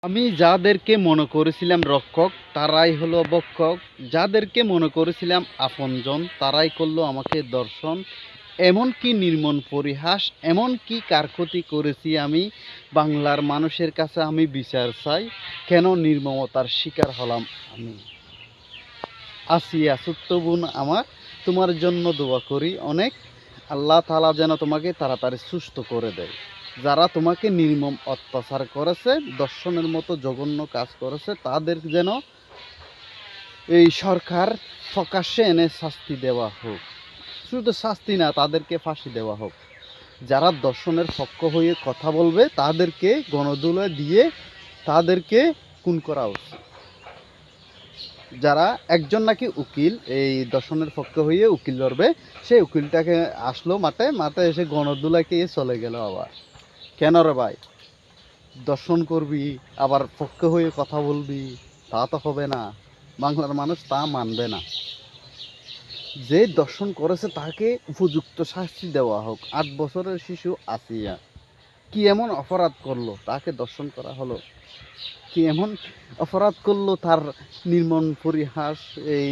আমি যাদেরকে মনে করেছিলাম রক্ষক তারাই হলো বক্ষক, যাদেরকে মনে করেছিলাম আপনজন তারাই করলো আমাকে দর্শন। এমন কি নির্মম পরিহাস, এমন কি কার ক্ষতি করেছি আমি? বাংলার মানুষের কাছে আমি বিচার চাই, কেন নির্মমতার শিকার হলাম আমি? আসিয়া ছোট্ট বোন আমার, তোমার জন্য দোয়া করি অনেক। আল্লাহ তাআলা যেন তোমাকে তাড়াতাড়ি সুস্থ করে দেয়। যারা তোমাকে নির্মম অত্যাচার করেছে, দর্শনের মতো জঘন্য কাজ করেছে, তাদের যেন এই সরকার প্রকাশ্যে এনে শাস্তি দেওয়া হোক। শুধু শাস্তি না, তাদেরকে ফাঁসি দেওয়া হোক। যারা দর্শনের পক্ষ হয়ে কথা বলবে তাদেরকে গণধোলাই দিয়ে তাদেরকে খুন করা উচিত। যারা একজন নাকি উকিল এই দর্শনের পক্ষে হয়ে উকিল লড়বে, সেই উকিলটাকে আসলো মাঠে মাঠে এসে গণধোলাইকে চলে গেল আবার। কেন রে ভাই? দর্শন করবি আবার পক্ষে হয়ে কথা বলবি, তা তো হবে না। বাংলার মানুষ তা মানবে না। যে দর্শন করেছে তাকে উপযুক্ত শাস্তি দেওয়া হোক। 8 বছরের শিশু আসিয়া কি এমন অপরাধ করলো তাকে দর্শন করা হলো? কি এমন অপরাধ করলো তার নির্মম পরিহাস এই